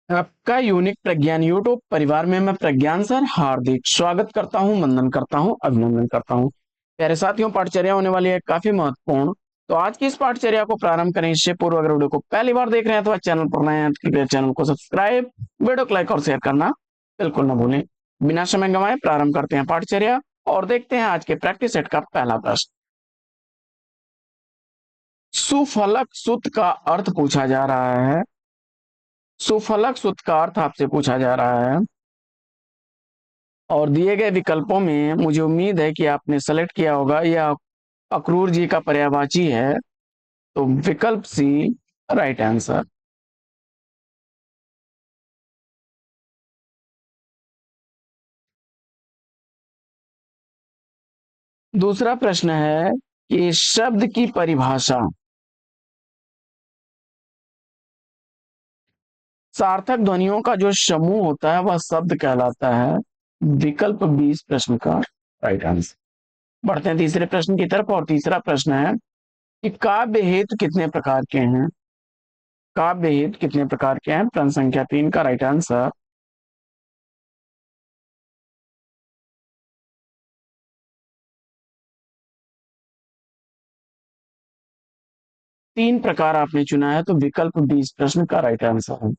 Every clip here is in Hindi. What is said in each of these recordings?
आपका यूनिक प्रज्ञान यूट्यूब परिवार में मैं प्रज्ञान सर हार्दिक स्वागत करता हूं, वंदन करता हूं, अभिनंदन करता हूं। प्यारे साथियों, पाठचर्या होने वाली है काफी महत्वपूर्ण। तो आज की इस पाठचर्या को प्रारंभ करें इससे पूर्व अगर वीडियो को पहली बार देख रहे हैं तो चैनल पर नए हैं तो कृपया चैनल को सब्सक्राइब, वीडियो को लाइक और शेयर करना बिल्कुल ना भूलें। बिना समय गंवाए प्रारंभ करते हैं पाठचर्या और देखते हैं आज के प्रैक्टिस सेट का पहला प्रश्न। सुफलक सूत्र का अर्थ पूछा जा रहा है। सुफलक सूत्र का अर्थ आपसे पूछा जा रहा है और दिए गए विकल्पों में मुझे उम्मीद है कि आपने सेलेक्ट किया होगा, यह अक्रूर जी का पर्यायवाची है। तो विकल्प सी राइट आंसर। दूसरा प्रश्न है कि शब्द की परिभाषा। सार्थक ध्वनियों का जो समूह होता है वह शब्द कहलाता है। विकल्प 20 प्रश्न का राइट आंसर। बढ़ते हैं तीसरे प्रश्न की तरफ और तीसरा प्रश्न है कि काव्य हेतु कितने प्रकार के हैं। काव्य हेतु कितने प्रकार के हैं, प्रश्न संख्या 3 का राइट आंसर। तीन प्रकार आपने चुना है तो विकल्प 20 प्रश्न का राइट आंसर है।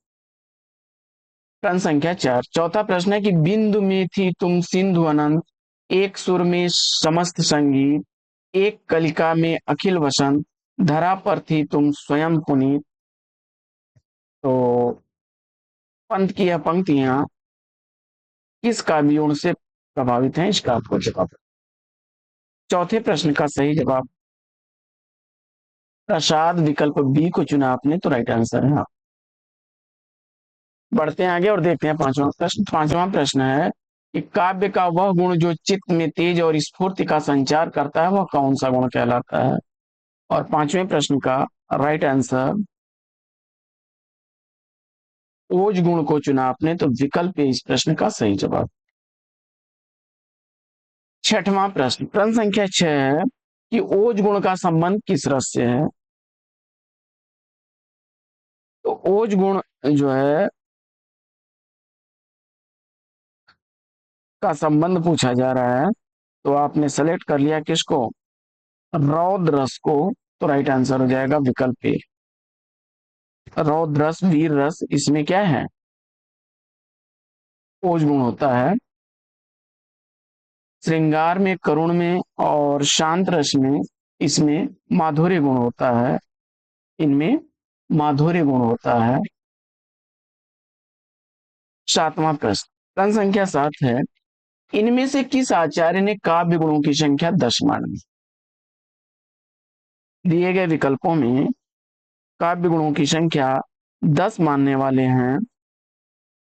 प्रश्न संख्या 4, चौथा प्रश्न है कि बिंदु में थी तुम सिंधु अनंत, एक सुर में समस्त संगीत, एक कलिका में अखिल वसंत, धरा पर थी तुम स्वयं पुनीत। तो पंत की यह पंक्तियां किस काव्य गुण से प्रभावित हैं, इसका आपको जवाब। चौथे प्रश्न का सही जवाब प्रसाद, विकल्प बी को चुना आपने तो राइट आंसर है। बढ़ते हैं आगे और देखते हैं पांचवा प्रश्न। पांचवा प्रश्न है कि काव्य का वह गुण जो चित्त में तेज और स्फूर्ति का संचार करता है वह कौन सा गुण कहलाता है। और पांचवें प्रश्न का राइट आंसर ओज गुण को चुना आपने तो विकल्प ए इस प्रश्न का सही जवाब। छठवां प्रश्न, प्रश्न संख्या 6 है कि ओज गुण का संबंध किस रस से है। तो ओज गुण जो है का संबंध पूछा जा रहा है, तो आपने सेलेक्ट कर लिया किसको, रौद्र रस को। तो राइट आंसर हो जाएगा विकल्प ए, रौद्र रस, वीर रस, इसमें क्या है, ओज गुण होता है। श्रृंगार में, करुण में और शांत रस में इसमें माधुर्य गुण होता है। इनमें माधुर्य गुण होता है। सातवां प्रश्न, प्रश्न संख्या 7 है, इनमें से किस आचार्य ने काव्य गुणों की संख्या 10 मानी। दिए गए विकल्पों में काव्य गुणों की संख्या 10 मानने वाले हैं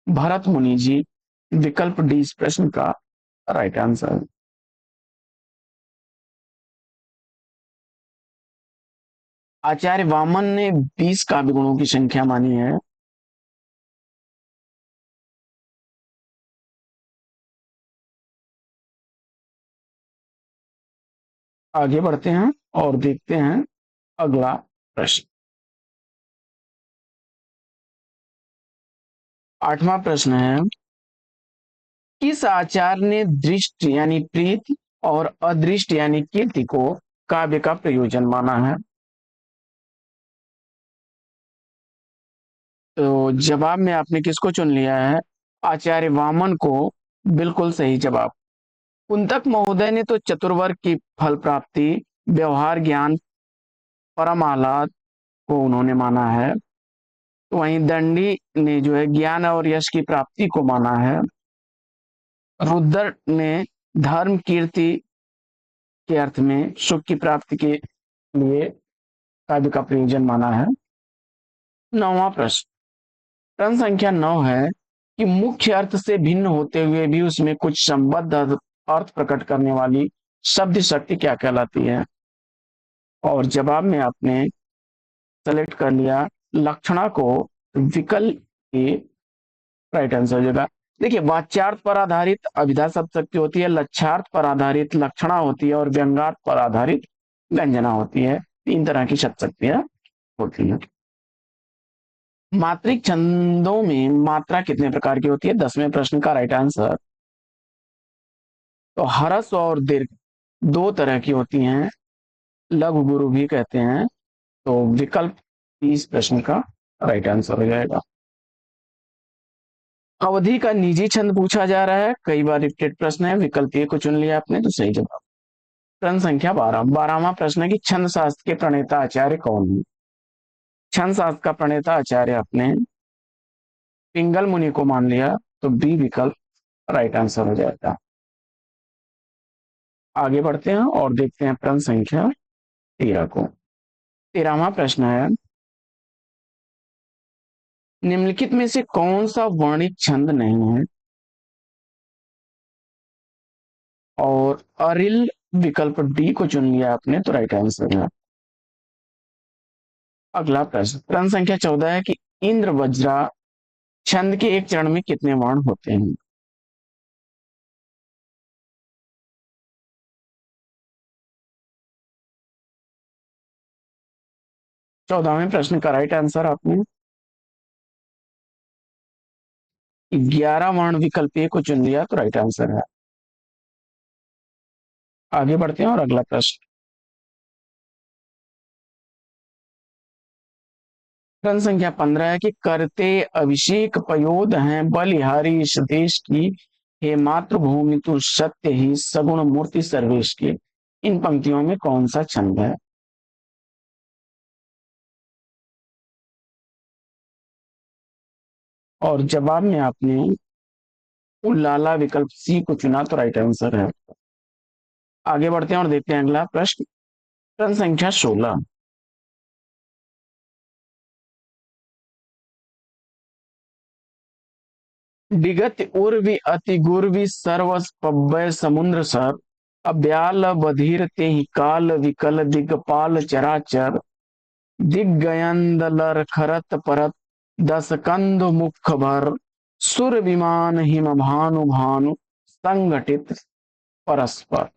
भरत मुनि जी। विकल्प डी इस प्रश्न का राइट आंसर। आचार्य वामन ने 20 काव्य गुणों की संख्या मानी है। आगे बढ़ते हैं और देखते हैं अगला प्रश्न। आठवां प्रश्न है, किस आचार्य ने दृष्ट यानी प्रीति और अदृष्ट यानी कीर्ति को काव्य का प्रयोजन माना है। तो जवाब में आपने किसको चुन लिया है, आचार्य वामन को। बिल्कुल सही जवाब। कुंतक महोदय ने तो चतुर्वर्ग की फल प्राप्ति, व्यवहार ज्ञान, परम आह्लाद को उन्होंने माना है। तो वहीं दंडी ने जो है ज्ञान और यश की प्राप्ति को माना है। रुद्र ने धर्म कीर्ति के अर्थ में सुख की प्राप्ति के लिए काव्य का प्रयोजन माना है। नौवां प्रश्न, प्रश्न संख्या 9 है कि मुख्य अर्थ से भिन्न होते हुए भी उसमें कुछ संबद्ध अर्थ प्रकट करने वाली शब्द शक्ति क्या कहलाती है। और जवाब में आपने सेलेक्ट कर लिया लक्षणा को। विकल्प ए राइट आंसर हो जाएगा। देखिए, वाच्यार्थ पर आधारित अभिधा शब्द शक्ति होती है, लक्ष्यार्थ पर आधारित लक्षणा होती है और व्यंग्यार्थ पर आधारित व्यंजना होती है। तीन तरह की शब्द शक्तियां होती हैं। मात्रिक छंदों में मात्रा कितने प्रकार की होती है? 10वें प्रश्न का राइट आंसर। तो हरस और दीर्घ दो तरह की होती हैं, लघु गुरु भी कहते हैं। तो विकल्प 30 प्रश्न का राइट आंसर हो जाएगा। अवधि का निजी छंद पूछा जा रहा है, कई बार रिपीटेड प्रश्न है, विकल्प ए को चुन लिया आपने तो सही जवाब। प्रश्न संख्या 12, 12वां प्रश्न है कि छंद शास्त्र के प्रणेता आचार्य कौन है? छंद शास्त्र का प्रणेता आचार्य आपने पिंगल मुनि को मान लिया तो बी विकल्प राइट आंसर हो जाएगा। आगे बढ़ते हैं और देखते हैं प्रश्न संख्या 13 को। 13वां प्रश्न है, निम्नलिखित में से कौन सा वर्णित छंद नहीं है? और अरिल विकल्प डी को चुन लिया आपने तो राइट आंसर है। अगला प्रश्न, प्रश्न संख्या 14 है कि इंद्र वज्रा छंद के एक चरण में कितने वर्ण होते हैं? 14वें प्रश्न का राइट आंसर आपने 11 वर्ण विकल्प ए को चुन लिया तो राइट आंसर है। आगे बढ़ते हैं और अगला प्रश्न, प्रश्न संख्या 15 है कि करते अभिषेक पयोद हैं बलिहारी इस देश की, हे मातृभूमि तू सत्य ही सगुण मूर्ति सर्वेश की। इन पंक्तियों में कौन सा छंद है? और जवाब में आपने उल्लाला विकल्प सी को चुना तो राइट आंसर है। आगे बढ़ते हैं और देखते हैं अगला प्रश्न, प्रश्न संख्या 16, विगत उर्वी अति गुर्वी सर्वस पव्य समुद्र सर, अब्याल बधिर ते ही काल विकल दिगपाल चराचर, दिग्गयंदलर खरत परत दस कंद मुख भर, सुर विमान हिम भानु भानु संगठित परस्पर,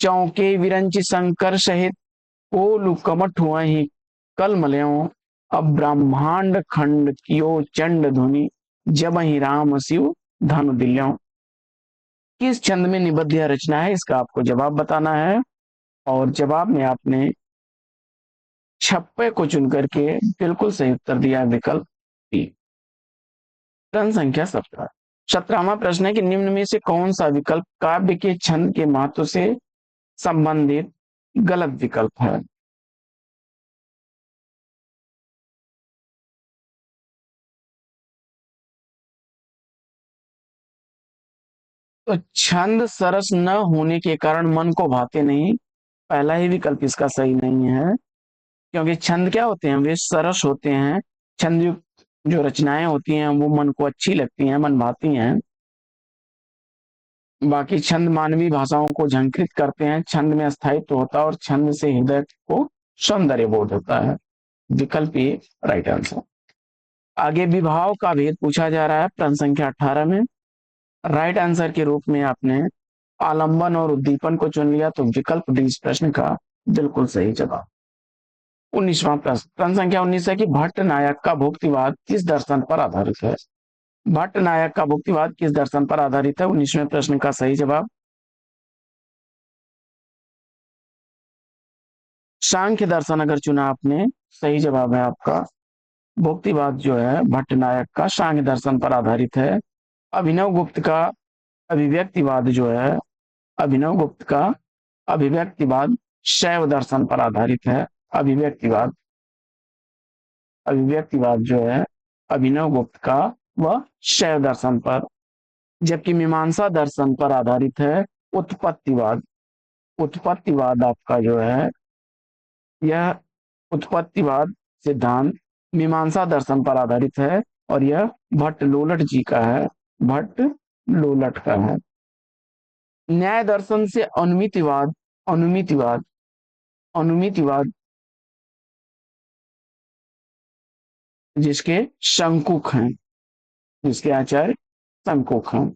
चौके विरंच शंकर सहित कोलु कमठ वही कल मलयों, अब ब्रह्मांड खंड कियो चंड धुनि जब ही राम शिव धनु दिल्यों। किस छंद में निबद्ध यह रचना है, इसका आपको जवाब बताना है। और जवाब में आपने छप्पे को चुन करके बिल्कुल सही उत्तर दिया है, विकल्प बी। प्रश्न संख्या 17, 17वां प्रश्न है कि निम्न में से कौन सा विकल्प काव्य के छंद के महत्व से संबंधित गलत विकल्प है? तो छंद सरस न होने के कारण मन को भाते नहीं, पहला ही विकल्प इसका सही नहीं है। क्योंकि छंद क्या होते हैं, वे सरस होते हैं। छंद युक्त जो रचनाएं होती हैं वो मन को अच्छी लगती हैं, मन भाती हैं। बाकी छंद मानवीय भाषाओं को झंकृत करते हैं, छंद में स्थायित्व होता है और छंद से हृदय को सौंदर्य बोध होता है। विकल्प ए राइट आंसर। आगे विभाव का भेद पूछा जा रहा है प्रश्न संख्या 18 में। राइट आंसर के रूप में आपने आलंबन और उद्दीपन को चुन लिया तो विकल्प डी इस प्रश्न का बिल्कुल सही जवाब। 19वां प्रश्न, प्रश्न संख्या 19 है कि भट्ट नायक का भुक्तिवाद किस दर्शन पर आधारित है? भट्ट नायक का भुक्तिवाद किस दर्शन पर आधारित है? 19वें प्रश्न का सही जवाब सांख्य दर्शन अगर चुना आपने, सही जवाब है आपका। भुक्तिवाद जो है भट्ट नायक का सांख्य दर्शन पर आधारित है। अभिनव गुप्त का अभिव्यक्तिवाद जो है, अभिनव गुप्त का अभिव्यक्तिवाद शैव दर्शन पर आधारित है। अभिव्यक्तिवाद, अभिव्यक्तिवाद जो है अभिनव गुप्त का वह शैव दर्शन पर, जबकि मीमांसा दर्शन पर आधारित है उत्पत्तिवाद। उत्पत्तिवाद आपका जो है यह उत्पत्तिवाद सिद्धांत मीमांसा दर्शन पर आधारित है और यह भट्ट लोलट जी का है, भट्ट लोलट का है। न्याय दर्शन से अनुमितिवाद, अनुमितिवाद, अनुमितिवाद जिसके शंकुक हैं, जिसके आचार्य शंकुक हैं।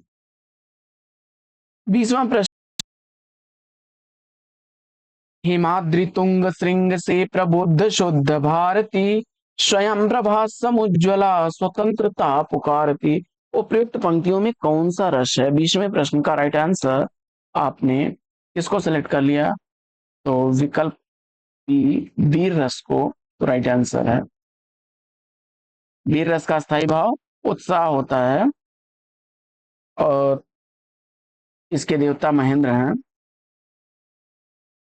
20वां प्रश्न, हिमाद्रि तुंग श्रृंग से प्रबुद्ध शुद्ध भारती, स्वयं प्रभा समुज्ज्वला स्वतंत्रता पुकारती। उपयुक्त पंक्तियों में कौन सा रस है? 20वें प्रश्न का राइट आंसर आपने किसको सेलेक्ट कर लिया? तो विकल्प बी, वीर रस को तो राइट आंसर है। वीर रस का स्थायी भाव उत्साह होता है और इसके देवता महेंद्र हैं।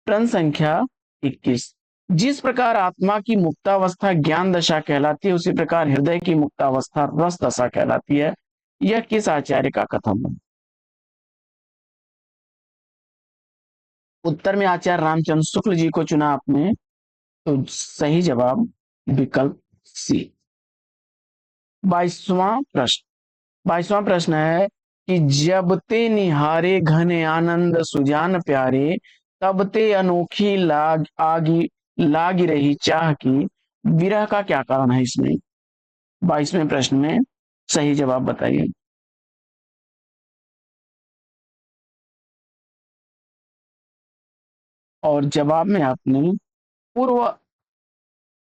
प्रश्न संख्या 21। जिस प्रकार आत्मा की मुक्तावस्था ज्ञान दशा कहलाती है, उसी प्रकार हृदय की मुक्तावस्था रस दशा कहलाती है। यह किस आचार्य का कथन है? उत्तर में आचार्य रामचंद्र शुक्ल जी को चुना आपने, तो सही जवाब विकल्प सी। 22वां प्रश्न है कि जब ते निहारे घने आनंद सुजान प्यारे, तब ते अनोखी लागी रही चाह की। विरह का क्या कारण है इसमें? 22वें प्रश्न में सही जवाब बताइए। और जवाब में आपने पूर्व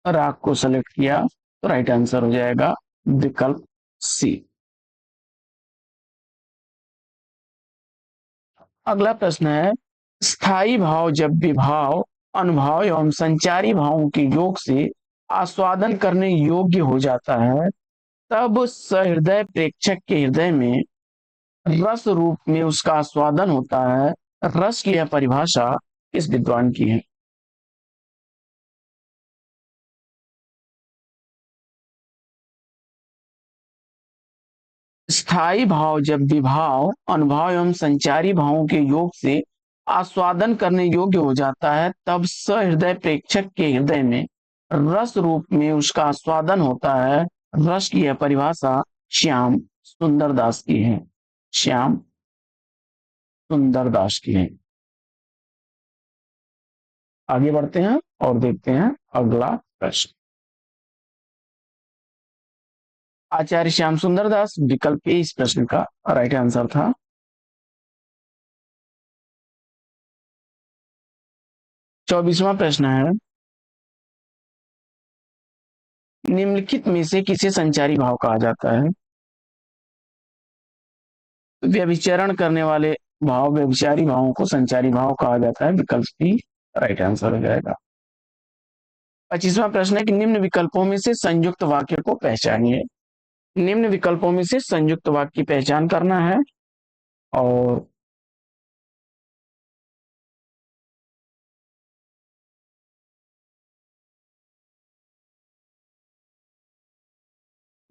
राग को सेलेक्ट किया, तो राइट आंसर हो जाएगा विकल्प सी। अगला प्रश्न है, स्थायी भाव जब विभाव अनुभाव एवं संचारी भावों के योग से आस्वादन करने योग्य हो जाता है, तब सहृदय प्रेक्षक के हृदय में रस रूप में उसका आस्वादन होता है। रस की यह परिभाषा किस विद्वान की है? स्थायी भाव जब विभाव अनुभाव एवं संचारी भावों के योग से आस्वादन करने योग्य हो जाता है, तब सहृदय प्रेक्षक के हृदय में रस रूप में उसका आस्वादन होता है। रस की यह परिभाषा श्याम सुंदर दास की है। श्याम सुंदर दास की है। आगे बढ़ते हैं और देखते हैं अगला प्रश्न। आचार्य श्याम सुंदर दास विकल्प ए इस प्रश्न का राइट आंसर था। 24वां प्रश्न है, निम्नलिखित में से किसे संचारी भाव कहा जाता है? व्यभिचरण करने वाले भाव व्यभिचारी भावों को संचारी भाव कहा जाता है। विकल्प बी राइट आंसर हो जाएगा। 25वां प्रश्न है कि निम्न विकल्पों में से संयुक्त वाक्य को पहचानिए। निम्न विकल्पों में से संयुक्त वाक्य की पहचान करना है। और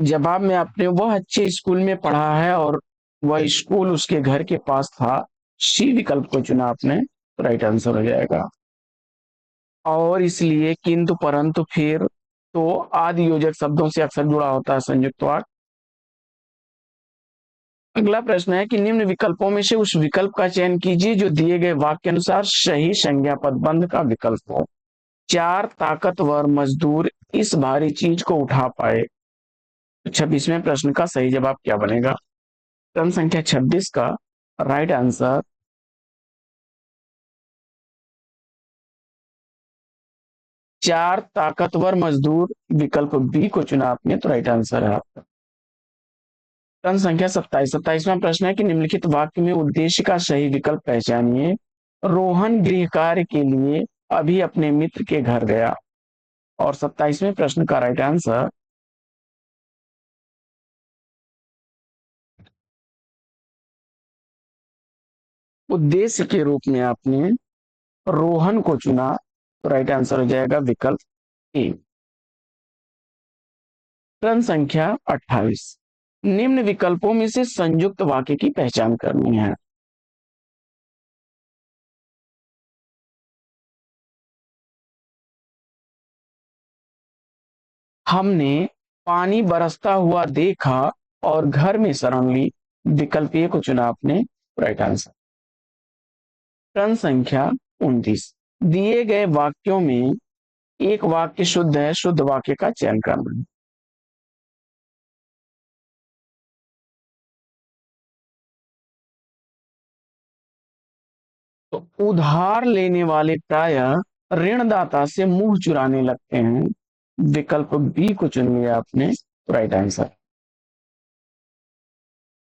जवाब में आपने वह अच्छे स्कूल में पढ़ा है और वह स्कूल उसके घर के पास था, सी विकल्प को चुना आपने, तो राइट आंसर हो जाएगा। और इसलिए किंतु परंतु फिर तो आदि योजक शब्दों से अक्सर जुड़ा होता है संयुक्त वाक्य। अगला प्रश्न है कि निम्न विकल्पों में से उस विकल्प का चयन कीजिए जो दिए गए वाक्य अनुसार सही संज्ञा पदबंध का विकल्प हो। 4 ताकतवर मजदूर इस भारी चीज को उठा पाए। 26वें प्रश्न का सही जवाब क्या बनेगा? प्रश्न संख्या 26 का राइट आंसर 4 ताकतवर मजदूर विकल्प बी को चुना आपने, तो राइट आंसर है आपका। प्रश्न संख्या 27वां प्रश्न है कि निम्नलिखित वाक्य में उद्देश्य का सही विकल्प पहचानिए। रोहन गृह कार्य के लिए अभी अपने मित्र के घर गया। और 27वें प्रश्न का राइट आंसर उद्देश्य के रूप में आपने रोहन को चुना, तो राइट आंसर हो जाएगा विकल्प ए। प्रश्न संख्या 28। निम्न विकल्पों में से संयुक्त वाक्य की पहचान करनी है। हमने पानी बरसता हुआ देखा और घर में शरण ली। विकल्प ए को चुना आपने, राइट आंसर। प्रश्न संख्या 29। दिए गए वाक्यों में एक वाक्य शुद्ध है, शुद्ध वाक्य का चयन करना है। तो उधार लेने वाले प्रायः ऋणदाता से मुंह चुराने लगते हैं। विकल्प बी को चुन लिया आपने, तो राइट आंसर।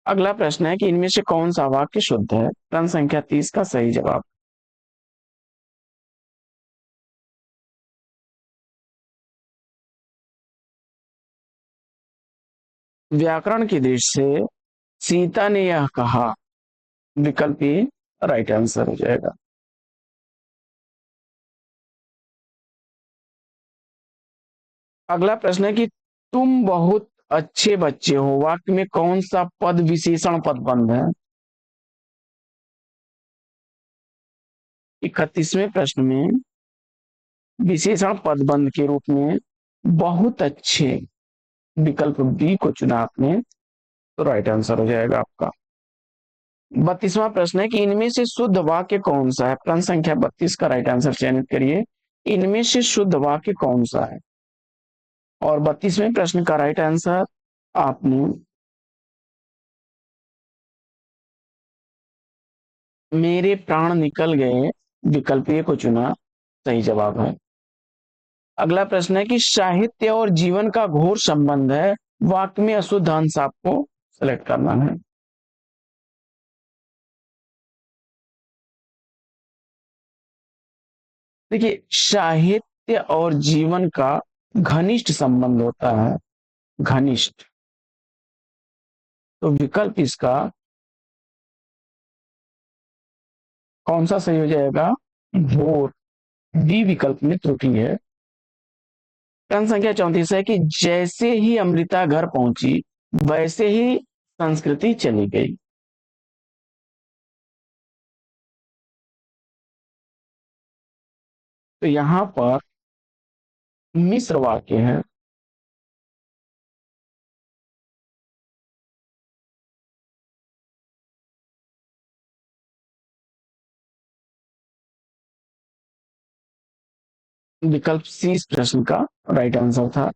अगला प्रश्न है कि इनमें से कौन सा वाक्य शुद्ध है? प्रश्न संख्या 30 का सही जवाब। व्याकरण की दृष्टि से सीता ने यह कहा, विकल्प ए राइट आंसर हो जाएगा। अगला प्रश्न है कि तुम बहुत अच्छे बच्चे हो, वाक्य में कौन सा पद विशेषण पदबंध है? 31वें प्रश्न में विशेषण पदबंध के रूप में बहुत अच्छे, विकल्प बी को चुना आपने, तो राइट आंसर हो जाएगा आपका। 32वां प्रश्न है कि इनमें से शुद्ध वाक्य कौन सा है? प्रश्न संख्या 32 का राइट आंसर चयनित करिए। इनमें से शुद्ध वाक्य कौन सा है? और 32वें प्रश्न का राइट आंसर आपने मेरे प्राण निकल गए, विकल्प ए को चुना, सही जवाब है। अगला प्रश्न है कि साहित्य और जीवन का घोर संबंध है, वाक्य में अशुद्ध अंश आपको सेलेक्ट करना है। देखिए, साहित्य और जीवन का घनिष्ठ संबंध होता है, घनिष्ठ। तो विकल्प इसका कौन सा सही हो जाएगा? घोर, डी विकल्प में त्रुटि है। प्रश्न संख्या 34 है कि जैसे ही अमृता घर पहुंची वैसे ही संस्कृति चली गई। तो यहां पर मिश्र वाक्य है। विकल्प सी इस प्रश्न का राइट आंसर था।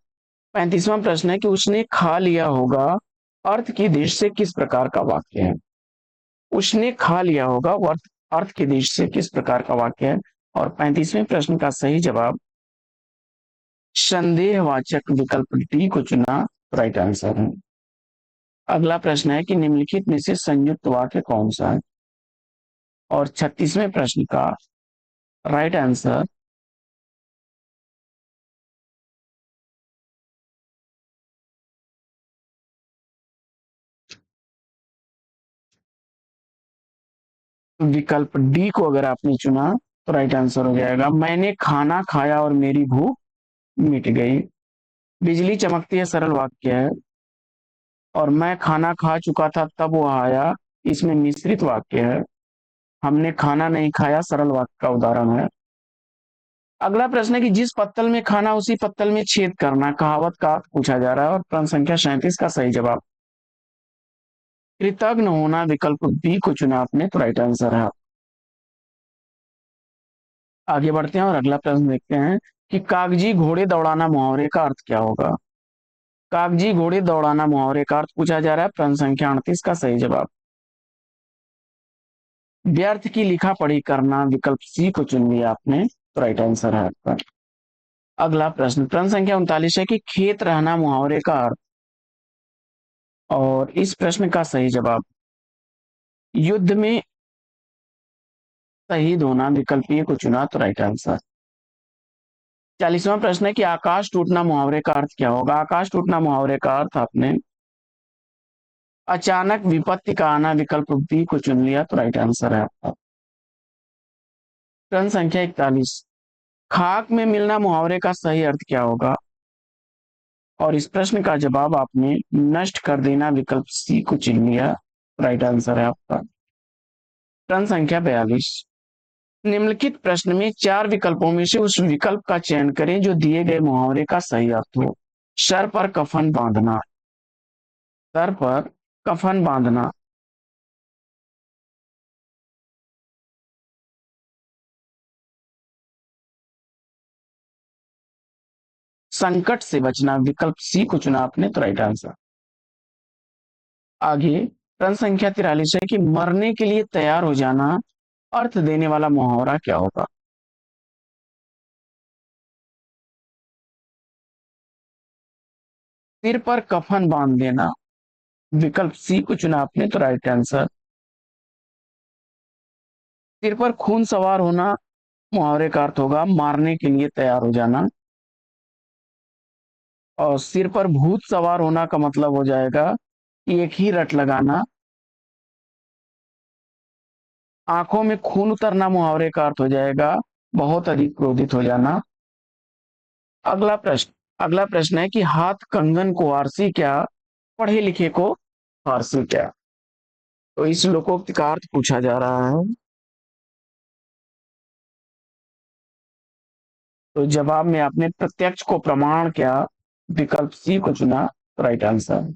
35वां प्रश्न है कि उसने खा लिया होगा, अर्थ की दृष्टि से किस प्रकार का वाक्य है? उसने खा लिया होगा, अर्थ अर्थ की दृष्टि से किस प्रकार का वाक्य है? और 35वें प्रश्न का सही जवाब संदेहवाचक, विकल्प डी को चुना, राइट आंसर है। अगला प्रश्न है कि निम्नलिखित में से संयुक्त वाक्य कौन सा है? और 36वें प्रश्न का राइट आंसर विकल्प डी को अगर आपने चुना, तो राइट आंसर हो जाएगा, मैंने खाना खाया और मेरी भूख मिट गई। बिजली चमकती है सरल वाक्य है, और मैं खाना खा चुका था तब वो आया, इसमें मिश्रित वाक्य है। हमने खाना नहीं खाया सरल वाक्य का उदाहरण है। अगला प्रश्न है कि जिस पत्तल में खाना उसी पत्तल में छेद करना, कहावत का अर्थ पूछा जा रहा है। और प्रश्न संख्या 37 का सही जवाब कृतज्ञ होना, विकल्प बी को चुना आपने, तो राइट आंसर है। आगे बढ़ते हैं और अगला प्रश्न देखते हैं कि कागजी घोड़े दौड़ाना मुहावरे का अर्थ क्या होगा? कागजी घोड़े दौड़ाना मुहावरे का अर्थ पूछा जा रहा है। प्रश्न संख्या 38 का सही जवाब व्यर्थ की लिखा पढ़ी करना, विकल्प सी को चुन लिया आपने, तो राइट आंसर है आपका। अगला प्रश्न प्रश्न संख्या 39 है कि खेत रहना मुहावरे का अर्थ। और इस प्रश्न का सही जवाब युद्ध में शहीद होना, विकल्प ए को चुना, तो राइट आंसर। 40वां प्रश्न है कि आकाश टूटना मुहावरे का अर्थ क्या होगा? आकाश टूटना मुहावरे का अर्थ आपने अचानक विपत्ति का आना, विकल्प बी को चुन लिया, तो राइट आंसर है आपका। प्रश्न संख्या 41 खाक में मिलना मुहावरे का सही अर्थ क्या होगा? और इस प्रश्न का जवाब आपने नष्ट कर देना, विकल्प सी को चुन लिया, राइट आंसर है आपका। प्रश्न संख्या 42 निम्नलिखित प्रश्न में चार विकल्पों में से उस विकल्प का चयन करें जो दिए गए मुहावरे का सही अर्थ हो। सर पर कफन बांधना, सर पर कफन बांधना, संकट से बचना, विकल्प सी को चुना आपने, तो राइट आंसर। आगे प्रश्न संख्या 43 है कि मरने के लिए तैयार हो जाना अर्थ देने वाला मुहावरा क्या होगा? सिर पर कफन बांध देना, विकल्प सी को चुना आपने तो राइट आंसर। सिर पर खून सवार होना, मुहावरे का अर्थ होगा मारने के लिए तैयार हो जाना। और सिर पर भूत सवार होना का मतलब हो जाएगा एक ही रट लगाना। आंखों में खून उतरना मुहावरे का अर्थ हो जाएगा बहुत अधिक क्रोधित हो जाना। अगला प्रश्न है कि हाथ कंगन को आरसी क्या, पढ़े लिखे को फारसी क्या। तो इस लोकोक्ति का अर्थ पूछा जा रहा है। तो जवाब में आपने प्रत्यक्ष को प्रमाण क्या, विकल्प सी को चुना तो राइट आंसर।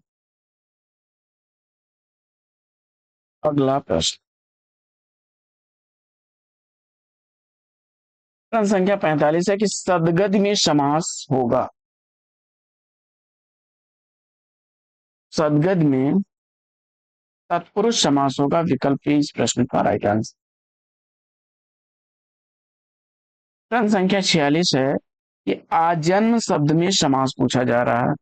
अगला प्रश्न, प्रश्न संख्या 45 है कि सदगद में समास होगा। सदगद में तत्पुरुष समास होगा, विकल्प ए इस प्रश्न का राइट आंसर। प्रश्न संख्या 46 है कि आजन्म शब्द में समास पूछा जा रहा है।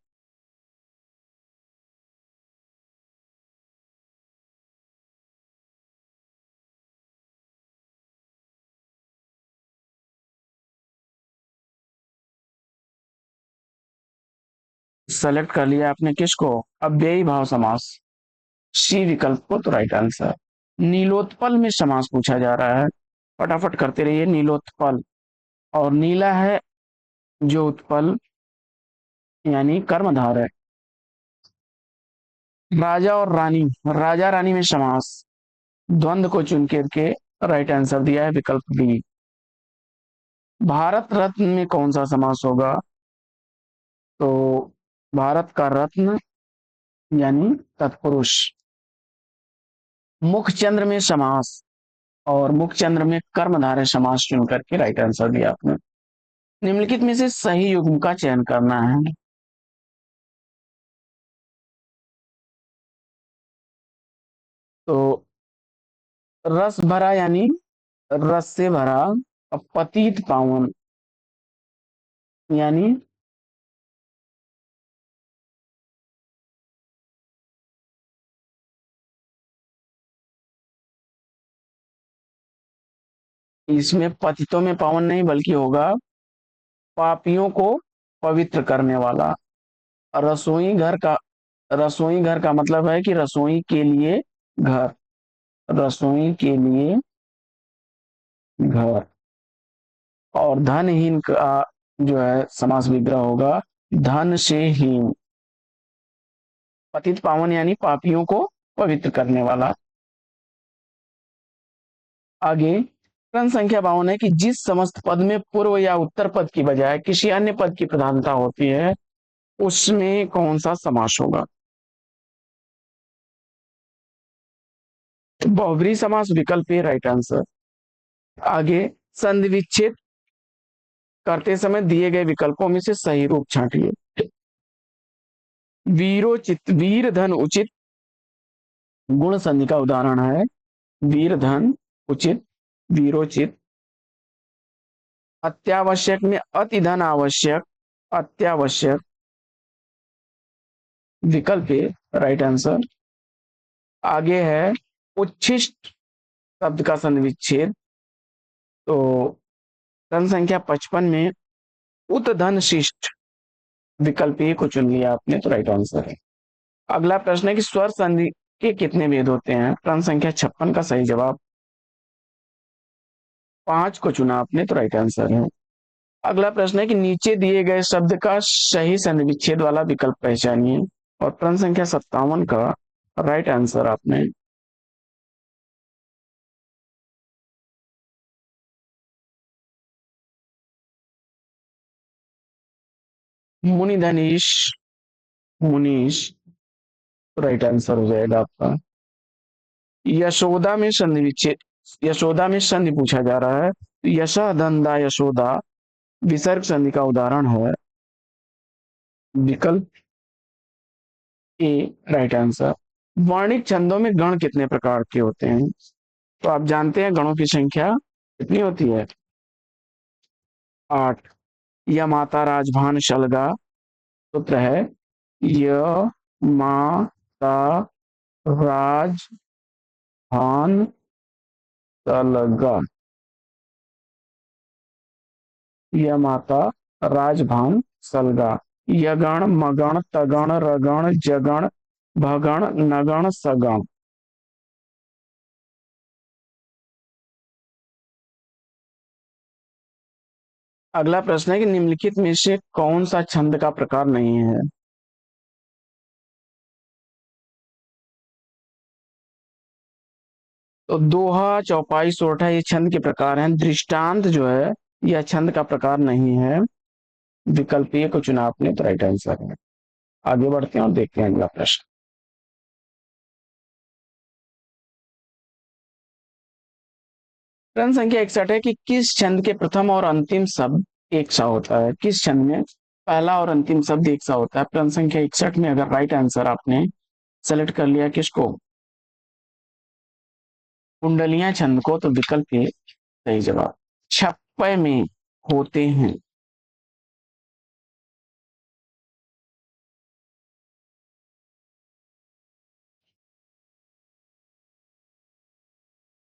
सेलेक्ट कर लिया आपने किसको, अव्ययी भाव समास, सी विकल्प को तो राइट आंसर। नीलोत्पल में समास पूछा जा रहा है, फटाफट करते रहिए। नीलोत्पल, और नीला है जो उत्पल यानी कर्मधार है। राजा और रानी, राजा रानी में समास, द्वंद्व को चुन करके राइट आंसर दिया है विकल्प बी। भारत रत्न में कौन सा समास होगा, तो भारत का रत्न यानी तत्पुरुष। मुखचंद्र में समास, और मुखचंद्र में कर्मधारय समास चुन करके राइट आंसर दिया आपने। निम्नलिखित में से सही युग्म का चयन करना है। तो रस भरा यानी रस से भरा, और पतित पावन यानी इसमें पतितों में पावन नहीं बल्कि होगा पापियों को पवित्र करने वाला। रसोई घर का, रसोई घर का मतलब है कि रसोई के लिए घर, रसोई के लिए घर। और धनहीन का जो है समास विग्रह होगा धन से हीन। पतित पावन यानी पापियों को पवित्र करने वाला। आगे प्रश्न संख्या 52 है कि जिस समस्त पद में पूर्व या उत्तर पद की बजाय किसी अन्य पद की प्रधानता होती है उसमें कौन सा समास होगा। बहुब्रीहि समास, विकल्प ए राइट आंसर। आगे संधि विच्छेद करते समय दिए गए विकल्पों में से सही रूप छांटिए। वीरोचित, वीर धन उचित गुण संधि का उदाहरण है वीर धन उचित, वीरोचित। अत्यावश्यक में अति धन आवश्यक, अत्यावश्यक, विकल्प ए राइट आंसर। आगे है उच्छिष्ट शब्द का संधि विच्छेद, तो प्रश्न संख्या 55 में उत धन शिष्ट, विकल्प ए को चुन लिया आपने तो राइट आंसर है। अगला प्रश्न है कि स्वर संधि के कितने भेद होते हैं। प्रश्न संख्या 56 का सही जवाब 5 को चुना आपने तो राइट आंसर है। अगला प्रश्न है कि नीचे दिए गए शब्द का सही संधि विच्छेद वाला विकल्प पहचानिए। और प्रश्न संख्या 57 का राइट आंसर आपने मुनि धनीश, मुनीश राइट आंसर हो जाएगा आपका। यशोदा में संधि विच्छेद, यशोदा में संधि पूछा जा रहा है तो यशा धंधा यशोदा विसर्ग संधि का उदाहरण है विकल्प ए राइट आंसर। वर्णिक छंदों में गण कितने प्रकार के होते हैं, तो आप जानते हैं गणों की संख्या कितनी होती है 8। यह माता राजभान शलगा सूत्र है य माता राज भान तलगा। य माता राजभान सलगा। यगण मगण तगण रगण जगण भगण नगण सगण। अगला प्रश्न है कि निम्नलिखित में से कौन सा छंद का प्रकार नहीं है। तो दोहा चौपाई सोरठा ये छंद के प्रकार हैं। दृष्टांत जो है यह छंद का प्रकार नहीं है। विकल्प ए को चुना आपने तो राइट आंसर है। आगे बढ़ते हैं और देखते हैं अगला प्रश्न। प्रश्न संख्या 61 है कि किस छंद के प्रथम और अंतिम शब्द एक सा होता है। किस छंद में पहला और अंतिम शब्द एक सा होता है। प्रश्न संख्या 61 में अगर राइट आंसर आपने सेलेक्ट कर लिया किसको, कुंडलियां छंद को, तो विकल्प ए सही जवाब। छप्पय में होते हैं।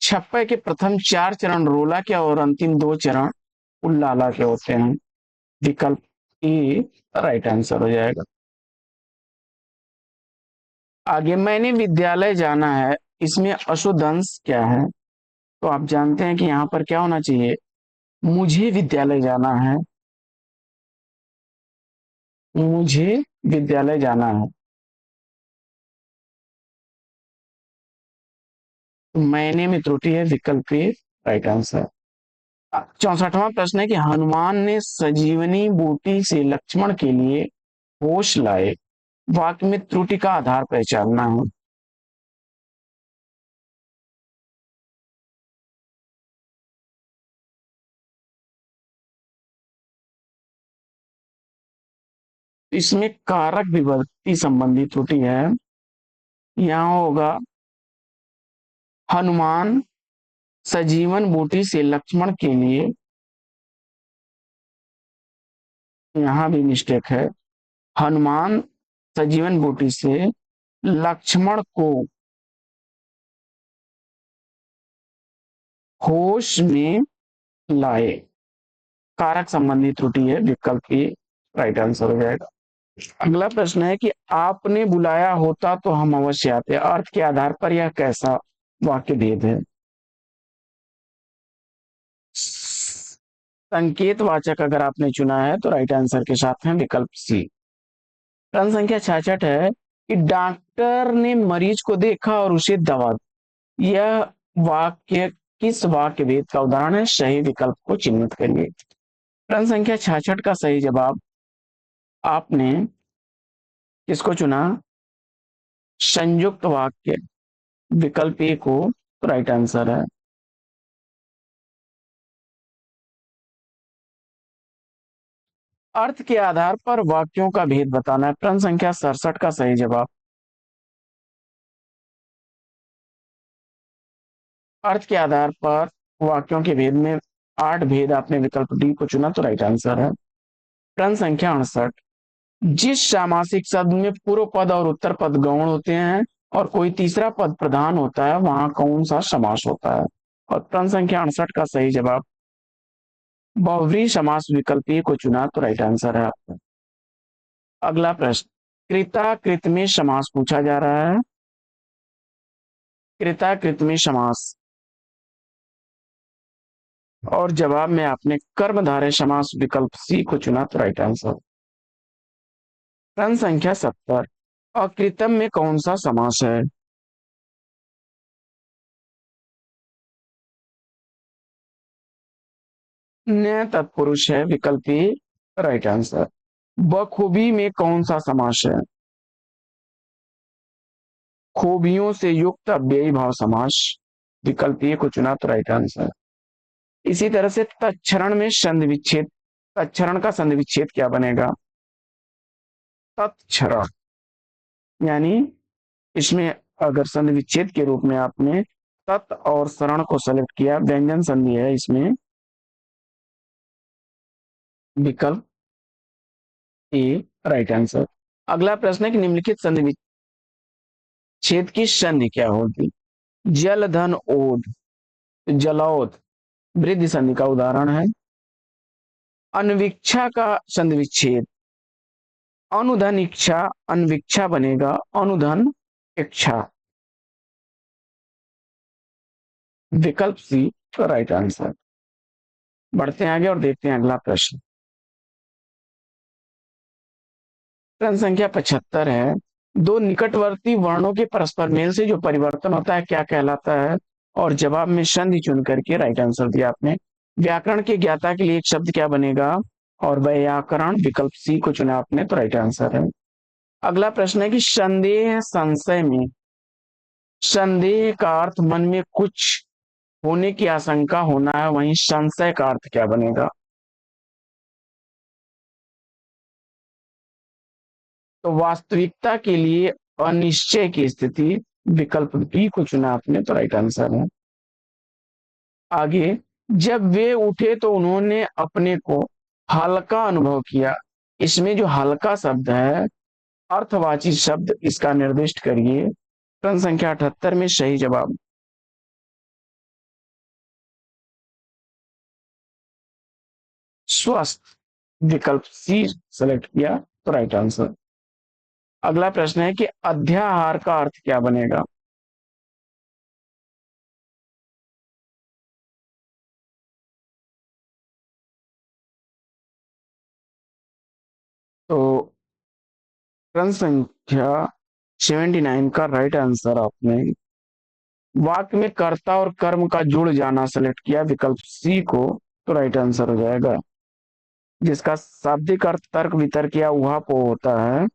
छप्पय के प्रथम 4 चरण रोला के और अंतिम 2 चरण उल्लाला के होते हैं। विकल्प ए राइट आंसर हो जाएगा। आगे मैंने विद्यालय जाना है, इसमें अशुद्ध अंश क्या है। तो आप जानते हैं कि यहाँ पर क्या होना चाहिए, मुझे विद्यालय जाना है। मुझे विद्यालय जाना है। मैंने में त्रुटि है, विकल्प ए राइट आंसर। 64वां प्रश्न है कि हनुमान ने संजीवनी बूटी से लक्ष्मण के लिए होश लाए। वाक्य में त्रुटि का आधार पहचानना है। इसमें कारक विभक्ति संबंधी त्रुटि है। यहां होगा हनुमान सजीवन बूटी से लक्ष्मण के लिए। यहां भी मिस्टेक है। हनुमान सजीवन बूटी से लक्ष्मण को होश में लाए। कारक संबंधी त्रुटि है, विकल्प ए राइट आंसर हो जाएगा। अगला प्रश्न है कि आपने बुलाया होता तो हम अवश्य आते। अर्थ के आधार पर यह कैसा वाक्य भेद है। संकेत वाचक अगर आपने चुना है तो राइट आंसर के साथ है विकल्प सी। प्रश्न संख्या 66 है कि डॉक्टर ने मरीज को देखा और उसे दवा दी। यह वाक्य किस वाक्य भेद का उदाहरण है। सही विकल्प को चिन्हित करिए। प्रश्न संख्या 66 का सही जवाब आपने किसको चुना, संयुक्त वाक्य, विकल्प ए को तो राइट आंसर है। अर्थ के आधार पर वाक्यों का भेद बताना है। प्रश्न संख्या 67 का सही जवाब अर्थ के आधार पर वाक्यों के भेद में 8 भेद, आपने विकल्प डी को चुना तो राइट आंसर है। प्रश्न संख्या 68, जिस सामासिक शब्द में पूर्व पद और उत्तर पद गौण होते हैं और कोई तीसरा पद प्रधान होता है वहां कौन सा समास होता है। और प्रश्न संख्या 68 का सही जवाब बहुव्रीहि समास, विकल्प ए को चुना तो राइट आंसर है आपका। अगला प्रश्न, कृताकृत में समास पूछा जा रहा है। कृताकृत में समास और जवाब में आपने कर्मधारय समास, विकल्प सी को चुना तो राइट आंसर। प्रश्न संख्या 70, अकृतम में कौन सा समास है। न तत्पुरुष है, विकल्प ए राइट आंसर। बखूबी में कौन सा समास है। खूबियों से युक्त अव्ययी भाव समास, विकल्प ए को चुना तो राइट आंसर। इसी तरह से तत्क्षरण में संधि विच्छेद, तत्क्षरण का संधि विच्छेद क्या बनेगा, तत्क्षरण। यानी इसमें अगर संधि विच्छेद के रूप में आपने तत् और शरण को सेलेक्ट किया, व्यंजन संधि है इसमें, विकल्प ए राइट आंसर। अगला प्रश्न है कि निम्नलिखित संधि विच्छेद की संधि क्या होगी? जल धन ओद, जलौद वृद्धि संधि का उदाहरण है। अनविच्छा का संधि विच्छेद, अनुधन इच्छा अनविच्छा बनेगा अनुधन इच्छा। विकल्प सी राइट आंसर। बढ़ते हैं आगे और देखते हैं अगला प्रश्न। प्रश्न संख्या 75 है, दो निकटवर्ती वर्णों के परस्पर मेल से जो परिवर्तन होता है क्या कहलाता है? और जवाब में संधि चुन करके राइट आंसर दिया आपने। व्याकरण के ज्ञाता के लिए एक शब्द क्या बनेगा? और व्याकरण विकल्प सी को चुना आपने तो राइट आंसर है। अगला प्रश्न है कि संदेह संशय में, संदेह का अर्थ मन में कुछ होने की आशंका होना है, वहीं संशय का अर्थ क्या बनेगा? तो वास्तविकता के लिए अनिश्चय की स्थिति, विकल्प बी को चुना आपने तो राइट आंसर है। आगे, जब वे उठे तो उन्होंने अपने को हल्का अनुभव किया। इसमें जो हल्का शब्द है अर्थवाची शब्द, इसका निर्दिष्ट करिए। प्रश्न संख्या 78 में सही जवाब स्वस्थ, विकल्प सी सेलेक्ट किया तो राइट आंसर। अगला प्रश्न है कि अध्याहार का अर्थ क्या बनेगा? तो प्रश्न संख्या 79 का राइट आंसर आपने वाक्य में कर्ता और कर्म का जुड़ जाना सेलेक्ट किया, विकल्प सी को तो राइट आंसर हो जाएगा, जिसका शाब्दिक अर्थ तर्क वितर्क या उहापोह होता है।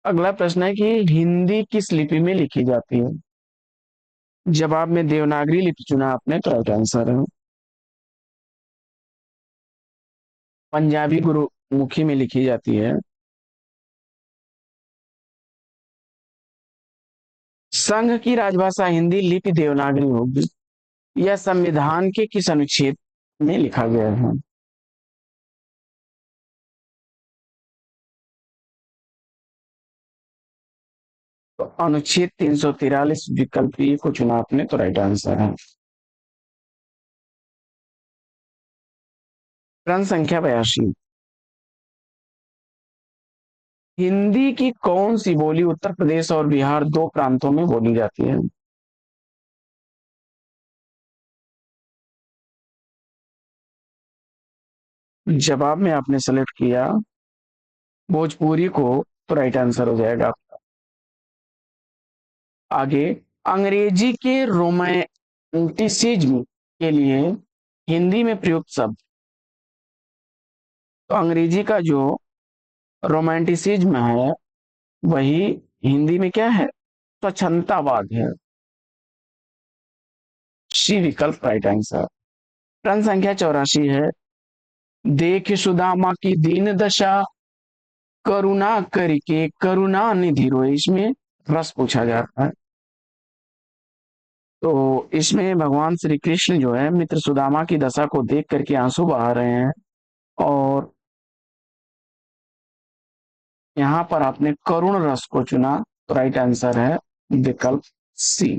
अगला प्रश्न है कि हिंदी किस लिपि में लिखी जाती है? जवाब में देवनागरी लिपि चुना आपने तो राइट आंसर है। पंजाबी गुरुमुखी में लिखी जाती है। संघ की राजभाषा हिंदी, लिपि देवनागरी होगी। यह संविधान के किस अनुच्छेद में लिखा गया है? तो अनुच्छेद 343 विकल्प ए को चुना आपने तो राइट आंसर है। प्रश्न संख्या 82, हिंदी की कौन सी बोली उत्तर प्रदेश और बिहार दो प्रांतों में बोली जाती है? जवाब में आपने सेलेक्ट किया भोजपुरी को तो राइट आंसर हो जाएगा। आगे, अंग्रेजी के रोमांटिसिज्म के लिए हिंदी में प्रयुक्त शब्द, तो अंग्रेजी का जो रोमांटिसिज्म है वही हिंदी में क्या है? स्वच्छंदतावाद है। सी विकल्प राइट आंसर। प्रश्न संख्या 84 है, देख सुदामा की दीन दशा, करुणा करके करुणा निधि रोए, इसमें रस पूछा जाता है। तो इसमें भगवान श्री कृष्ण जो है मित्र सुदामा की दशा को देख करके आंसू बहा रहे हैं, और यहां पर आपने करुण रस को चुना तो राइट आंसर है विकल्प सी।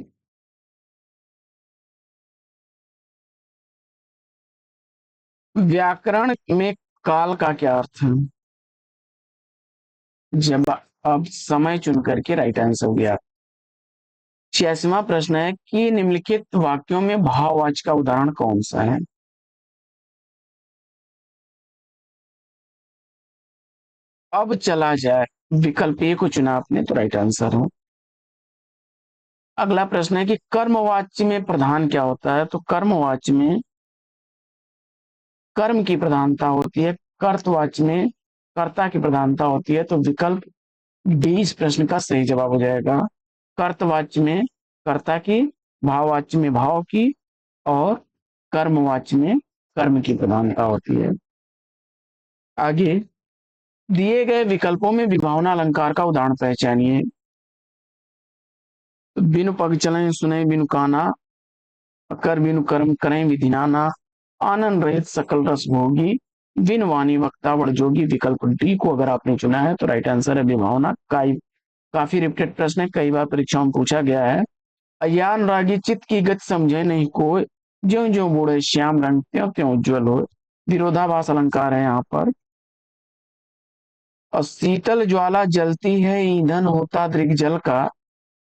व्याकरण में काल का क्या अर्थ है? जब अब समय चुन करके राइट आंसर दिया। 86वां प्रश्न है कि निम्नलिखित वाक्यों में भाववाची का उदाहरण कौन सा है? अब चला जाए, विकल्प ए को चुना आपने तो राइट आंसर है। अगला प्रश्न है कि कर्मवाच्य में प्रधान क्या होता है? तो कर्मवाच्य में कर्म की प्रधानता होती है, कर्तवाच्य में कर्ता की प्रधानता होती है, तो विकल्प डी इस प्रश्न का सही जवाब हो जाएगा। कर्तवाच्य में कर्ता की, भाववाच्य में भाव की, और कर्मवाच्य में कर्म की प्रधानता होती है। आगे, दिए गए विकल्पों में विभावना अलंकार का उदाहरण पहचानिए। बिनु पग चलें सुने बिनु काना, कर बिनु कर्म करें विधि नाना, आनंद रहित सकल रस भोगी, विन वाणी वक्ता वड़जोगी। विकल्प डी को अगर आपने चुना है तो राइट आंसर है विभावना। काफी रिपीटेड प्रश्न है, कई बार परीक्षाओं में पूछा गया है। अयान रागी चित्त की गति समझे नहीं कोई, ज्यो ज्यो बूढ़े श्याम रंग त्यों त्यों उज्जवल हो। विरोधाभास अलंकार है यहाँ पर। और शीतल ज्वाला जलती है ईंधन होता दृग जल का,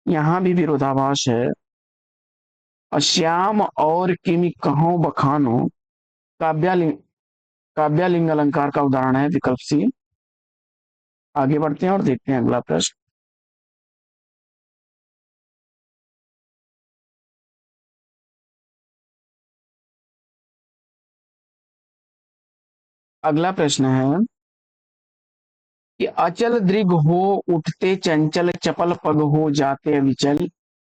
यहाँ भी विरोधाभास है। और श्याम और किमि कहो बखानो, काव्यालिंग काव्यालिंग अलंकार का उदाहरण है। विकल्प सी। आगे बढ़ते हैं और देखते हैं अगला प्रश्न। अगला प्रश्न है कि अचल दृग हो उठते चंचल, चपल पग हो जाते विचल।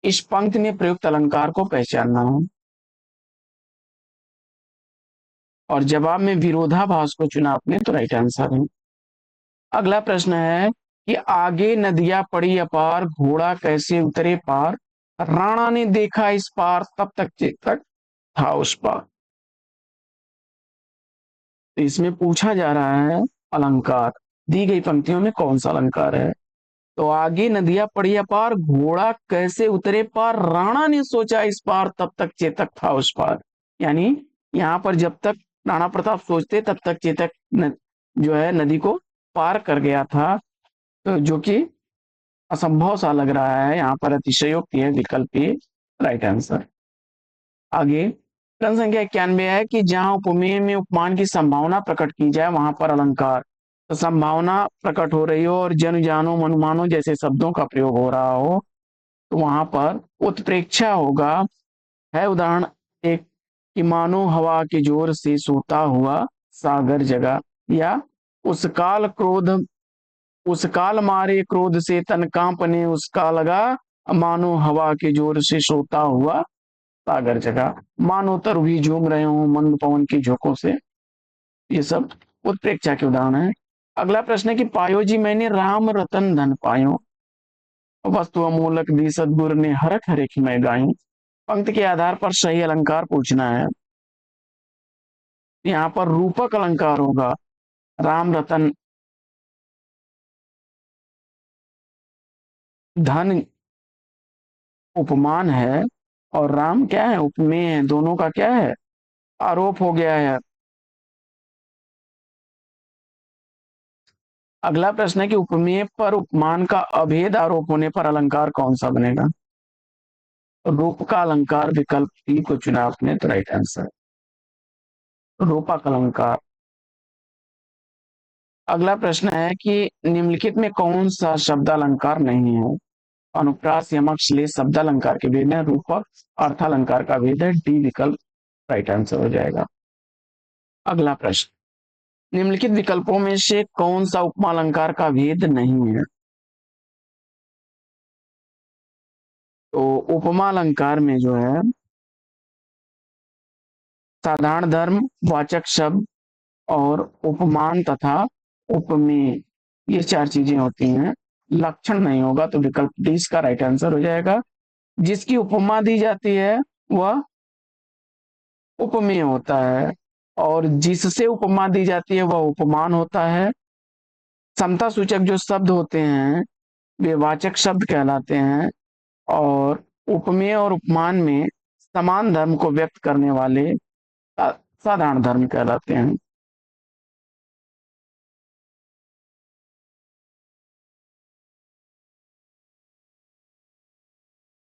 इस पंक्ति में प्रयुक्त अलंकार को पहचानना है। और जवाब में विरोधाभास को चुना आपने तो राइट आंसर है। अगला प्रश्न है कि आगे नदियां पड़ी अपार, घोड़ा कैसे उतरे पार। राणा ने देखा इस पार, तब तक चेतक था उस पार। तो इसमें पूछा जा रहा है अलंकार, दी गई पंक्तियों में कौन सा अलंकार है। तो आगे नदियां पड़ी अपार, घोड़ा कैसे उतरे पार, राणा ने सोचा इस पार, तब तक चेतक था उस पार। यानी यहाँ पर जब तक राणा प्रताप सोचते तब तक चेतक जो है नदी को पार कर गया था। तो जो कि असंभव सा लग रहा है, यहाँ पर अतिशयोक्ति है। विकल्प ए राइट आंसर। आगे प्रश्न संख्या 91 है कि जहां उपमेय में उपमान की संभावना प्रकट की जाए वहां पर अलंकार। तो संभावना प्रकट हो रही हो और जन जानो मनुमानो जैसे शब्दों का प्रयोग हो रहा हो तो वहां पर उत्प्रेक्षा होगा। है उदाहरण एक कि मानो हवा के जोर से सोता हुआ सागर जगा, या उस काल क्रोध उस काल मारे क्रोध से तन कांपने उसका लगा, मानो हवा के जोर से सोता हुआ सागर जगह, मानो तरु झूम रहे हो मंद पवन की झोंकों से। ये सब उत्प्रेक्षा के उदाहरण है। अगला प्रश्न है कि पायो जी मैंने राम रतन धन पायो, वस्तु अमूलक दी सदगुरु ने हरख हरेख में गाई। पंक्ति के आधार पर सही अलंकार पूछना है। यहाँ पर रूपक अलंकार होगा। राम रतन धन उपमान है और राम क्या है, उपमेय है। दोनों का क्या है, आरोप हो गया है। अगला प्रश्न है कि उपमेय पर उपमान का अभेद आरोप होने पर अलंकार कौन सा बनेगा। रूप का अलंकार। विकल्प डी को चुना आपने तो राइट आंसर रूपक अलंकार। अगला प्रश्न है कि निम्नलिखित में कौन सा शब्द अलंकार नहीं है। अनुप्रास यमक श्लेष शब्द अलंकार के भेद है, रूपक अर्थालंकार का भेद है। डी विकल्प राइट आंसर हो जाएगा। अगला प्रश्न, निम्नलिखित विकल्पों में से कौन सा उपमा अलंकार का भेद नहीं है। तो उपमा अलंकार में जो है साधारण धर्म, वाचक शब्द और उपमान तथा उपमेय, ये चार चीजें होती हैं। लक्षण नहीं होगा तो विकल्प डी इसका राइट आंसर हो जाएगा। जिसकी उपमा दी जाती है वह उपमेय होता है और जिससे उपमा दी जाती है वह उपमान होता है। समता सूचक जो शब्द होते हैं वे वाचक शब्द कहलाते हैं और उपमेय और उपमान में समान धर्म को व्यक्त करने वाले साधारण धर्म कहलाते हैं।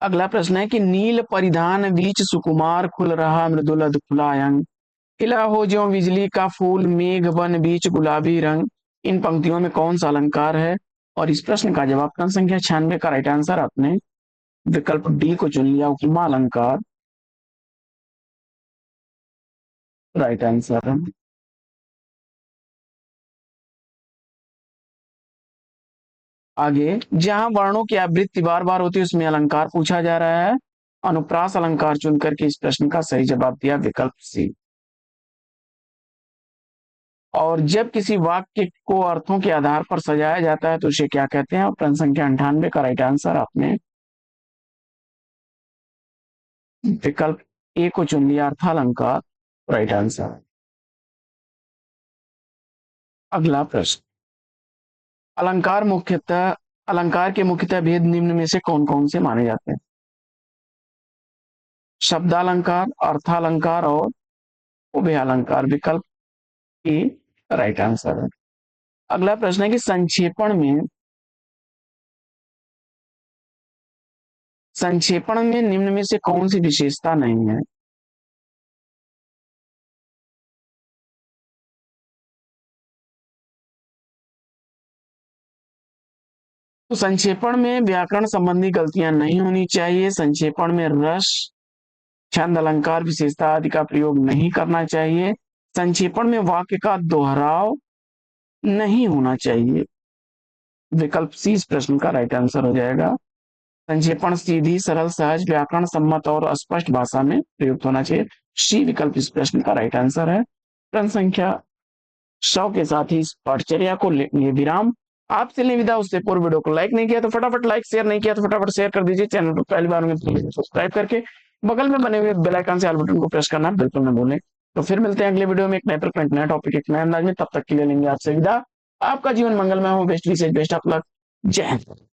अगला प्रश्न है कि नील परिधान बीच सुकुमार खुल रहा मृदुल खुलायंग, खिला हो ज्यों बिजली का फूल मेघ बन बीच गुलाबी रंग। इन पंक्तियों में कौन सा अलंकार है। और इस प्रश्न का जवाब प्रश्न संख्या 96 का राइट आंसर आपने विकल्प डी को चुन लिया, उपमा अलंकार राइट आंसर है। आगे जहां वर्णों की आवृत्ति बार बार होती है उसमें अलंकार पूछा जा रहा है। अनुप्रास अलंकार चुनकर के इस प्रश्न का सही जवाब दिया विकल्प सी। और जब किसी वाक्य को अर्थों के आधार पर सजाया जाता है तो उसे क्या कहते हैं। और प्रश्न संख्या 98 का राइट आंसर आपने विकल्प ए को चुन लिया, अर्थालंकार राइट आंसर। अगला प्रश्न, अलंकार के मुख्यतः भेद निम्न में से कौन कौन से माने जाते हैं? शब्दालंकार, अर्थालंकार और उभयालंकार विकल्प ए राइट आंसर है। अगला प्रश्न है कि संक्षेपण में निम्न में से कौन सी विशेषता नहीं है? तो संक्षेपण में व्याकरण संबंधी गलतियां नहीं होनी चाहिए, संक्षेपण में रस, छंद, अलंकार, विशेषता आदि का प्रयोग नहीं करना चाहिए, संक्षेपण में वाक्य का दोहराव नहीं होना चाहिए। विकल्प सी इस प्रश्न का राइट आंसर हो जाएगा। संक्षेपण सीधी, सरल, सहज, व्याकरण सम्मत और स्पष्ट भाषा में प्रयुक्त होना चाहिए। सी विकल्प इस प्रश्न का राइट आंसर है। प्रश्न संख्या 100 के साथ ही इस पाठचर्या को लेंगे विराम। आपसे लें विदा, उससे पूर्व वीडियो को लाइक नहीं किया तो फटाफट लाइक, शेयर नहीं किया तो फटाफट शेयर कर दीजिए। चैनल पर पहली बार में सब्सक्राइब करके बगल में बने हुए बेल आइकन से ऑल बटन को प्रेस करना बिल्कुल न भूलें। तो फिर मिलते हैं अगले वीडियो में एक नए प्रकरण, नया टॉपिक, एक नए अंदाज में। तब तक के लिए लेंगे आपसे विदा। आपका जीवन मंगलमय हो, best wishes, best of luck. जय हिंद।